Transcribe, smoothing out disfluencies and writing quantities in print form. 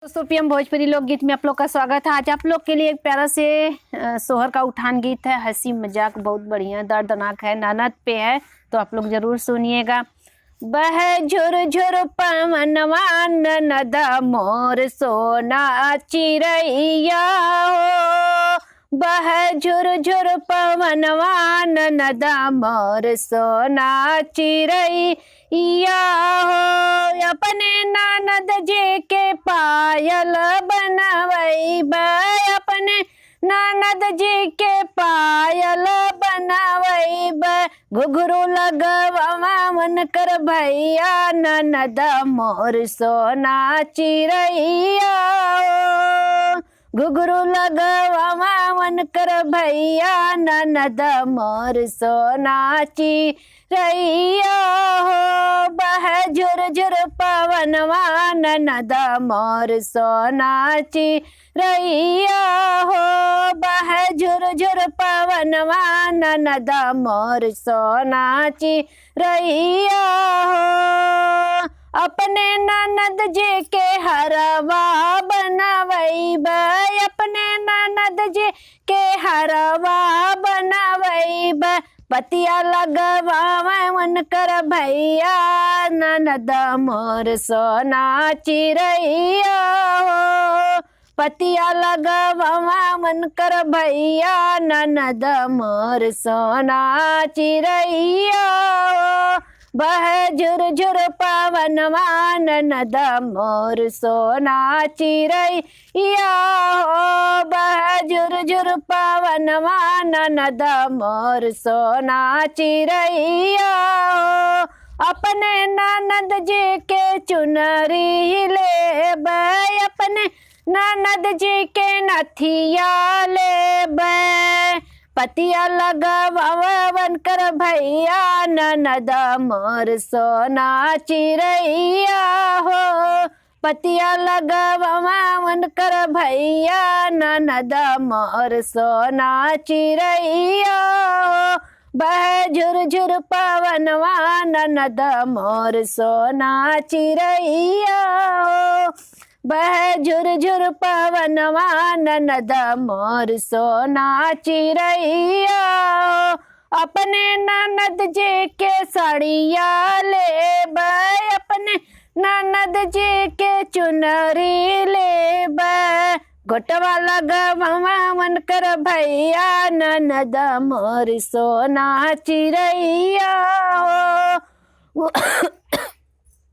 दोस्तों पीएम भोजपुरी लोकगीत में आप लोग का स्वागत है। आज आप लोग के लिए एक प्यारा से सोहर का उठान गीत है। हंसी मजाक बहुत बढ़िया दर्दनाक है, ननद पे है, तो आप लोग जरूर सुनिएगा। बह झुर झुर पवनवा ननद मोर सोना चिरैया हो, बह झुर झुर पवनवा ननद मोर सोना चिरैया हो। अपने ननद जी के पायल बनवैब, अपने ननद जी के पायल बनवैब, घुघरू लगवा मन कर भैया ननद मोर सोना चिरैया हो। घुघरू लगवा मन कर भैया ननद मोर सोना चिरैया हो। बह झुर झुर पवनवा ननद मोर सोना चिरैया हो, बह झुर झुर पवनवा ननद मोर सोना चिरैया हो। अपने ननद जी के हरवा बनवैब, अपने ननद जी के हरवा बनवैब, पतिया लगवा मन कर भैया ननद मोर सोना चिरैया हो। पतिया लगवा मन कर भैया ननद मोर सोना चिरैया हो। बह झुर झुर पवनवा ननद मोर सोना चिरैया हो, बह झुर झुर पवनवा ननद मोर सोना चिरैया हो। अपने ननद जी के चुनरी लेब, अपने ननद जी के नथिया लेब, पतिया लगवन कर भैया ननद मोर सोना चिरैया हो। पतिया लगवन कर भैया ननद मोर सोना चिरैया हो। बह झुर झुर पवनवा ननद मोर सोना चिरैया हो, बह झुर झुर पवनवा ननद मोर सोना चिरैया हो। अपने ननद जी के साड़िया लेब, अपने ननद जी के चुनरी लेब, घोटवा लगवा मन कर भैया ननद मोर सोना चिरैया हो।